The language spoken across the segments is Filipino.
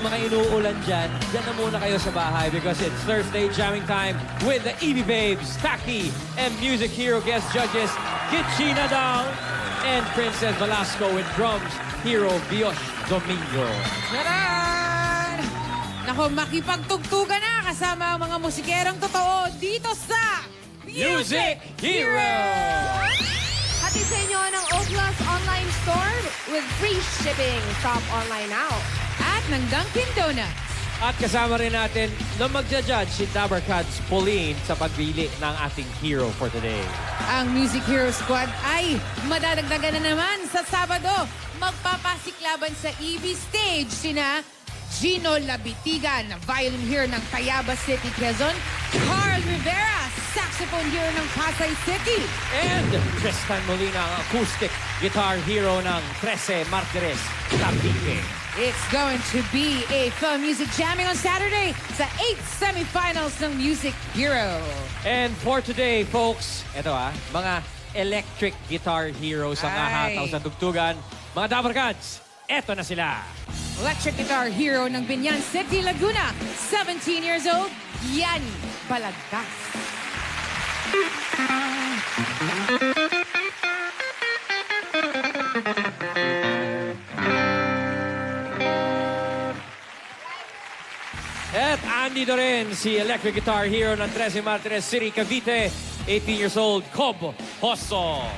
mga inuulan dyan, dyan na muna kayo sa bahay because it's Thursday jamming time with the EB Babes, Taki, and Music Hero guest judges, Kitchi Nadal and Princess Velasco with drums, Hero Bios Domingo. Charan! Nako, makipagtugtugan na kasama ang mga musikerong totoo dito sa Music Hero! Hatid sa inyo ng O-Plus Online Store with free shipping. Shop online now. at ng Dunkin' Donuts. At kasama rin natin na magja-judge si Dabber Cats Pauline sa pagpili ng ating hero for today. Ang Music Hero Squad ay madadagdagan na naman sa Sabado. Magpapasiklaban sa EB stage sina Gino Labitigan, violin hero ng Tayaba City, Quezon. Carl Rivera, saxophone hero ng Pasay City. And Tristan Molina, ang acoustic guitar hero ng 13 Martires, Cavite. It's going to be a fun music jamming on Saturday sa 8th semifinals ng Music Hero. And for today, folks, eto mga electric guitar heroes ang hahataw sa tugtugan. Mga Dabber Cats, eto na sila. Electric guitar hero ng Binyan City, Laguna, 17 years old, Yanni Balagtas. At andito rin si electric guitar hero ng 13 Martires City, Cavite, 18 years old, Cobb Hosol.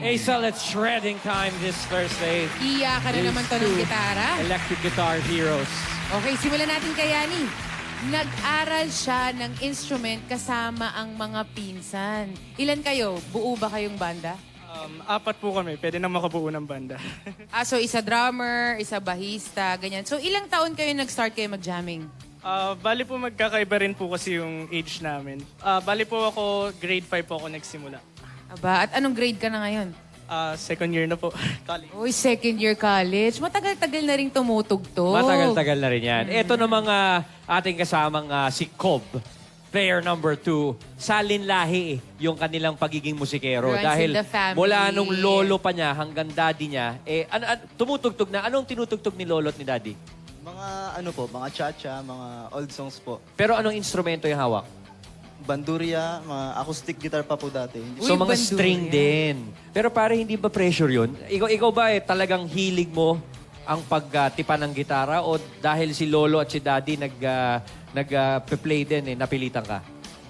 Hazel, it's shredding time this Thursday. Iyakan na naman to ng gitara. Electric guitar heroes. Okay, simulan natin kay Yani. Nag-aral siya ng instrument kasama ang mga pinsan. Ilan kayo? Buo ba kayong banda? Apat po kami. Pwede na makabuo ng banda. So isa drummer, isa bahista, ganyan. So ilang taon kayo nag-start kayo mag-jamming? Bali po magkakaiba rin po kasi yung age namin. Bali po ako, grade 5 po ako nagsimula. Aba, at anong grade ka na ngayon? Second year na po. College. Uy, second year college. Matagal-tagal na rin tumutugtog. Matagal-tagal na rin yan. Ito na mga ating kasamang si Cobb. player number 2, salin lahi yung kanilang pagiging musikero. Runs Dahil in the family. mula nung lolo pa niya hanggang daddy niya, tumutugtog na. Anong tinutugtog ni lolo at ni daddy? Mga ano po, mga cha-cha, mga old songs po. Pero anong instrumento yung hawak? Bandurya, mga acoustic guitar pa po dati. So Uy, mga bandurya. string din. Pero pare, hindi ba pressure yun? Ikaw ba talagang hilig mo ang pagtipa ng gitara o dahil si lolo at si daddy nag-play din, napilitan ka?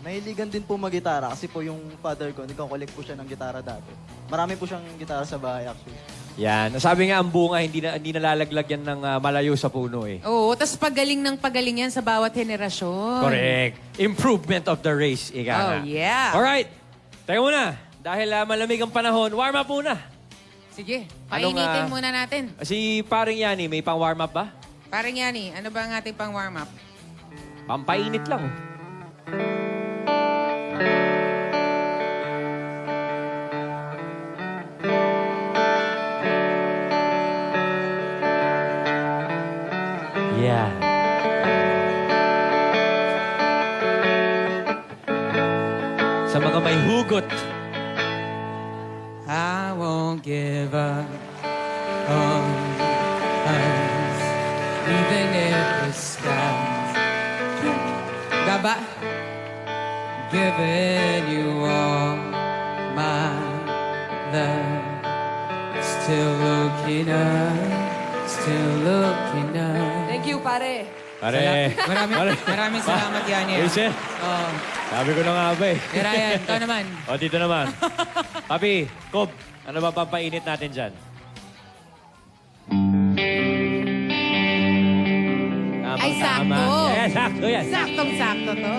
Nahiligan din po mag-gitara kasi po yung father ko, nagko-collect po siya ng gitara dati. Marami po siyang gitara sa bahay actually. Yan. Sabi nga, ang bunga, hindi nalalaglag yan ng malayo sa puno eh. Oo, tapos pagaling ng pagaling yan sa bawat henerasyon. Correct. Improvement of the race, ika nga. Oh, yeah. Alright. Teka muna. Dahil malamig ang panahon, warm up muna. Sige, Anong, painitin muna natin. Si paring Yani, may pang warm up ba? Parang Yani, ano ba ang ating pang warm-up? Pampainit lang. Yeah. Sa mga may hugot. I won't give up on us, even if the skies Gaba, giving you all my love, still looking up, still looking up. Thank you, pare. Pare. Maraming salamat, Yani. Wilson, Oh, sabi ko na nga ba eh. Ryan, ikaw naman. O, dito naman. Papi, Kob, ano ba pampainit natin dyan? Ay, Tamang-tama. sakto. Yeah, sakto yan. Saktong-sakto to.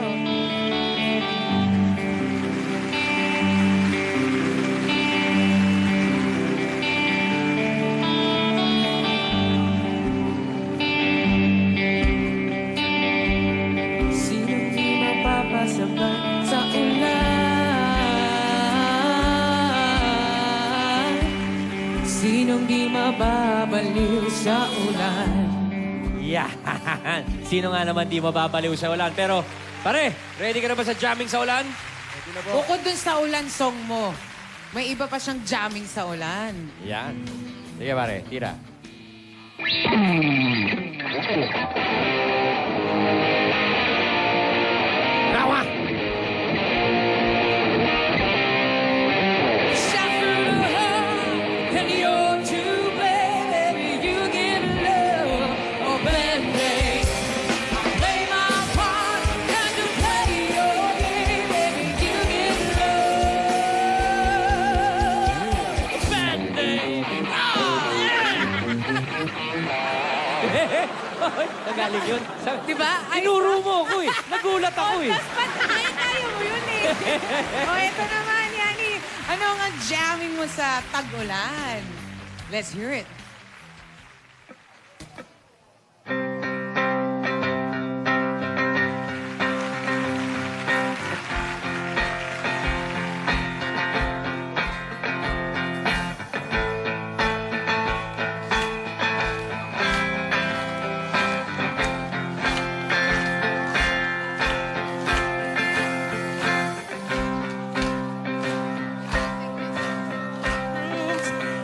Sinong di mapapasabay sa ulan? Sinong di mababaliw sa ulan? Yan. Sino nga naman di mababaliw sa ulan. Pero, pare, ready ka na ba sa jamming sa ulan? Bukod dun sa ulan song mo, may iba pa siyang jamming sa ulan. Yan. Sige, pare, tira. Rawa! And you're to blame, baby, you get love or band-aid. I play my part and you play your game, baby, you get love. Band-aid. Oh, yeah! Nagaling yun. Diba? Ay, Tinuro mo ako eh. Nagulat ako eh. Mas kaya mo yun eh. O, eto naman, Yani. Ano ang jamming mo sa tag-ulan? Let's hear it.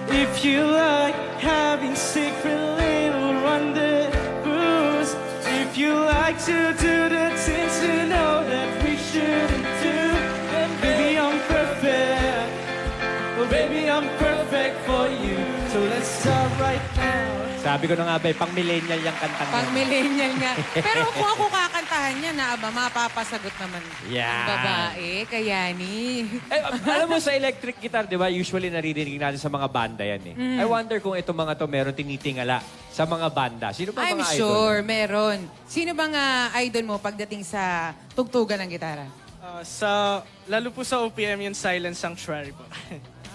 If you like having secret little rendezvous, if you like to do the things you know that we shouldn't do, then baby I'm perfect. Well, baby I'm perfect for you. So let's start right now. Sabi ko na nga ba, pang millennial yung kantang Pang yan. millennial nga. Pero kung ako kakantahan niya, na aba, mapapasagot naman. Yan. Ang babae, kaya ni. Alam mo sa electric guitar, di ba, usually naririnig natin sa mga banda yan eh. I wonder kung itong mga to meron tinitingala sa mga banda. Sino ba I'm mga idol? sure, meron. Sino bang idol mo pagdating sa tugtugan ng gitara? Lalo po sa OPM yung Silent Sanctuary po.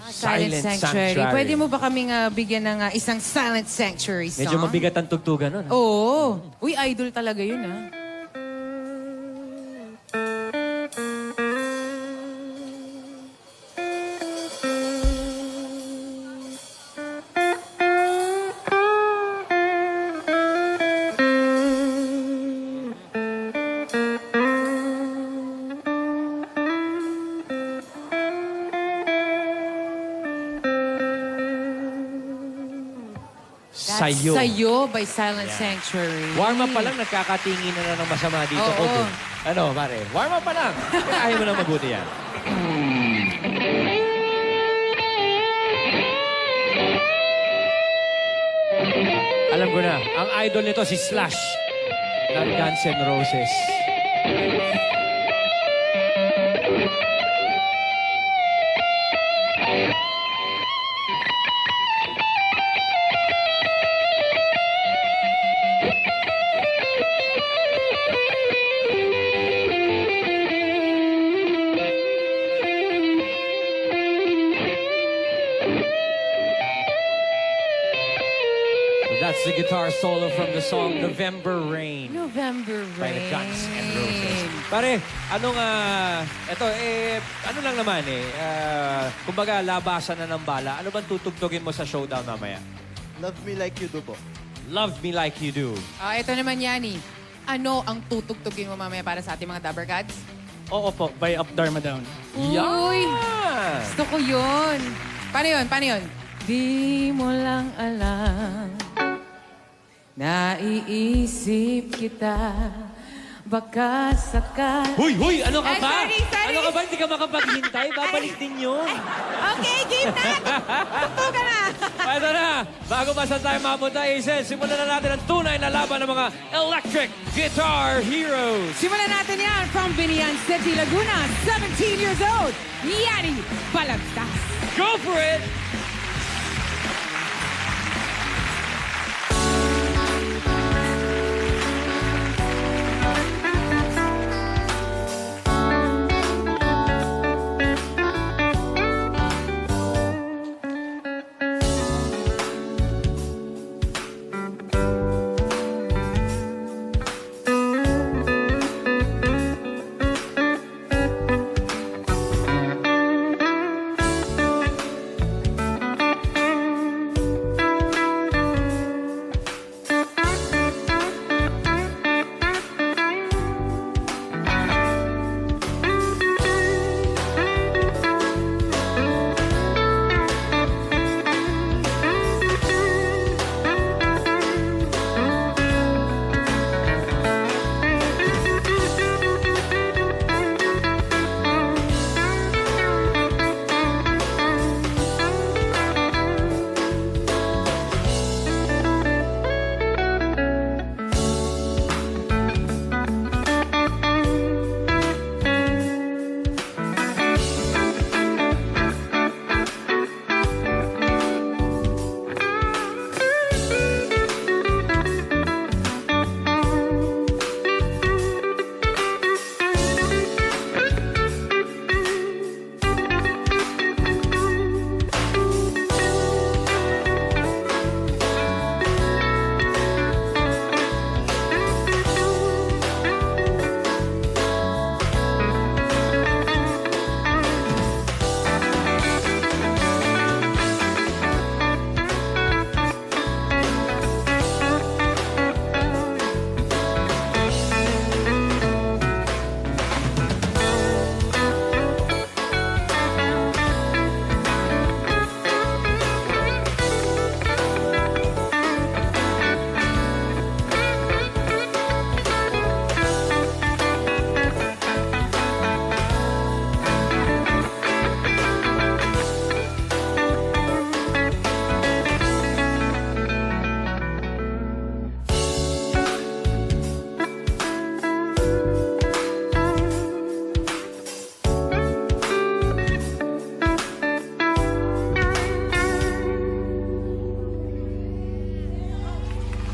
Silent Sanctuary. Pwede mo ba kaming bigyan ng isang Silent Sanctuary song? Medyo mabigat ang tugtugan nun. Oo. Uy, idol talaga yun, ah. Sa'yo. Sa'yo by Silent Sanctuary. Warm up pa lang, nagkakatingin na ng masama dito. Oo. Okay. Ano, pare? Warm up pa lang. Kaya mo na mabuti yan. Alam ko na, ang idol nito si Slash ng Guns N' Roses. That's the guitar solo from the song November Rain November by the Rain. Guns N' Roses. Pare, anong, ano lang naman kumbaga labasan na ng bala. Ano bang tutugtugin mo sa showdown mamaya? Love Me Like You Do po. Love Me Like You Do. Ito naman, Yani. Ano ang tutugtugin mo mamaya para sa ating mga Dabber Cats? Oo po, by Up Dharma Down. Uy! Yan! Gusto ko yun. Paano yun? Paano yun? Di mo lang alam, naiisip kita, baka sakal. Huy! Ano ka Ay, ba? sorry. Ano ka ba? Hindi ka makapaghintay? Babalik din yun. Okay, game na! Tugtog ka na! Ito na. Bago pa sa tayo mapunta, Aces, simulan na natin ang tunay na laban ng mga Electric Guitar Heroes. Simulan natin yan from Binian City, Laguna, 17 years old, Yani Balagtas. Go for it!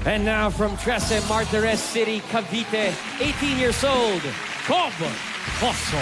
And now from Trece Martires City, Cavite, 18 years old, Bob Poso.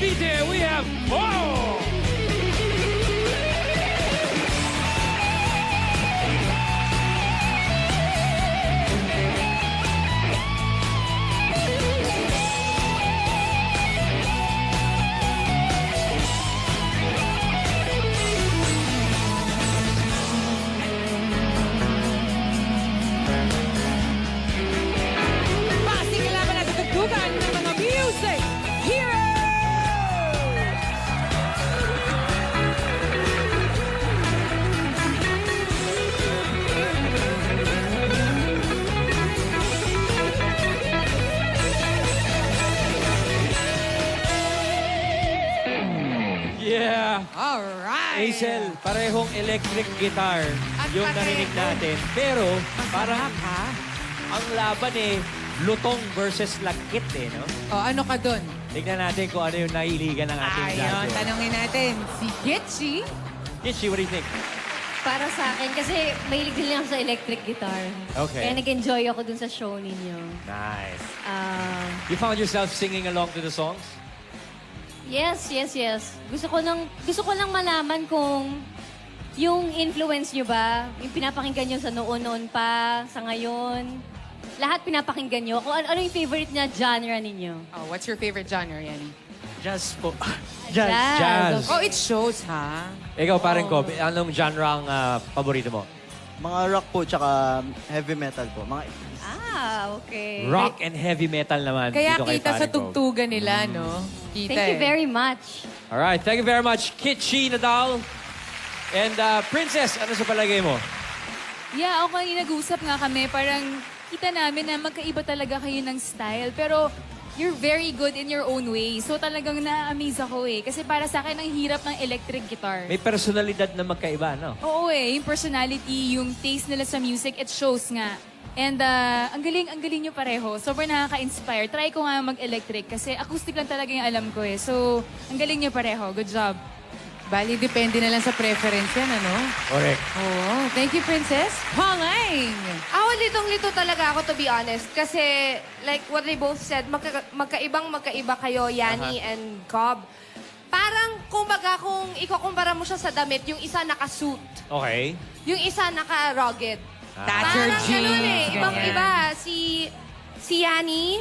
Cavite, we have Mo! Pasikalaban at tugtugan ng mga music heroes! Yeah! Alright! Hazel, parehong electric guitar At yung pareho. narinig natin. Pero, parang ha? ang laban lutong versus lagkit no? O, ano ka dun? Tignan natin kung ano yung nahiligan ng ating Ayun, judges. tanongin natin si Gitchy. Kitchi, what do you think? Para sa akin, kasi mahilig din ako sa electric guitar. Okay. Kaya nag-enjoy ako dun sa show ninyo. Nice. Ah, You found yourself singing along to the songs? yes. Gusto ko lang malaman kung yung influence nyo ba, yung pinapakinggan nyo sa noon pa, sa ngayon, lahat pinapakinggan nyo. Kung ano yung favorite na genre ninyo? Oh, what's your favorite genre, Yanni? Jazz po. Jazz. Oh, it shows, ha? Ikaw, parang ko, anong genre ang paborito mo? Mga rock po, tsaka heavy metal po. Mga Okay. Rock and heavy metal naman. Kaya dito kay kita sa paring ko. tugtugan nila, no? Kita Thank you very much. Alright, thank you very much, Kitchi Nadal. And Princess, ano sa palagay mo? Yeah, ako kanina nag-usap nga kami, parang kita namin na magkaiba talaga kayo ng style. Pero you're very good in your own way. So talagang na-amaze ako Kasi para sa akin, ang hirap ng electric guitar. May personalidad na magkaiba, no? Oo yung personality, yung taste nila sa music, it shows nga. And ang galing nyo pareho. Sobrang nakaka-inspire. Try ko nga mag-electric kasi acoustic lang talaga yung alam ko So, ang galing nyo pareho. Good job. Bali, depende na lang sa preference yan, ano? Correct. Oo. Thank you, Princess. Pauling! Ako, litong-lito talaga ako, to be honest. Kasi, like what they both said, magkaiba kayo, Yanni and Cobb. Parang, kumbaga, kung ikukumpara mo siya sa damit, yung isa naka-suit, Okay. yung isa naka-rugged. That's your Parang ganun jeans. Ibang-iba. Si Yanni,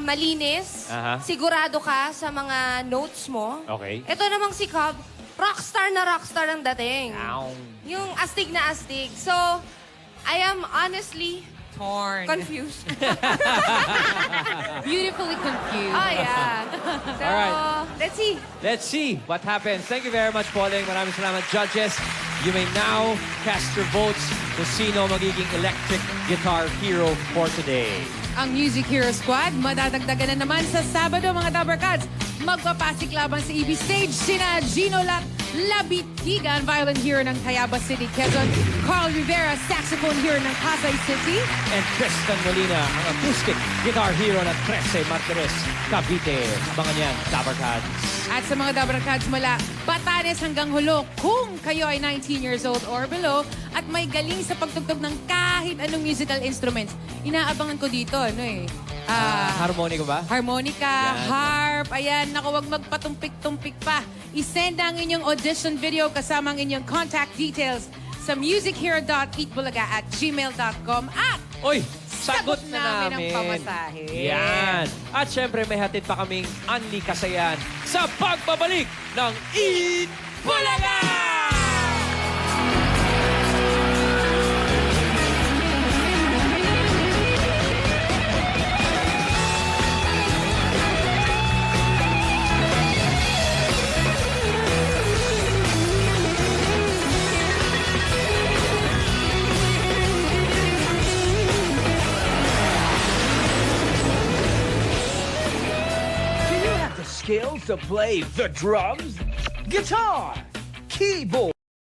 malinis. Aha. Sigurado ka sa mga notes mo. Okay. Ito namang si Cobb, rockstar ang dating. Ow. Yung astig na astig. So, I am honestly Torn. confused. Beautifully confused. Oh, yeah. So, Alright. let's see. Let's see what happens. Thank you very much, Pauling. Maraming salamat, judges. You may now cast your votes kung sino magiging electric guitar hero for today. Ang Music Hero Squad, madadagdagan na naman sa Sabado, mga Dabarkads. Magpapasik laban sa EB Stage sina Gino Labitigan, violin hero ng Tayabas City, Quezon. Carl Rivera, saxophone hero ng Pasay City. And Tristan Molina, ang acoustic guitar hero ng 13 Martires, Cavite. Mga niyan, Dabarkads. At sa mga Dabarkads mula Batanes hanggang Hulo, kung kayo ay 19 years old or below at may galing sa pagtugtog ng kahit anong musical instruments, inaabangan ko dito, Harmonico ba? harmonica, Yan. harp, ayan, naku, wag magpatumpik-tumpik pa. I-send ang inyong audition video kasama ang inyong contact details sa musicheero.eatbulaga@gmail.com at Uy, sagot na namin ang namin. pamasahe. Yan. At syempre, may hatid pa kaming Anli Kasayan sa pagbabalik ng Eat Bulaga! Do you have the skills to play the drums, guitar, keyboard?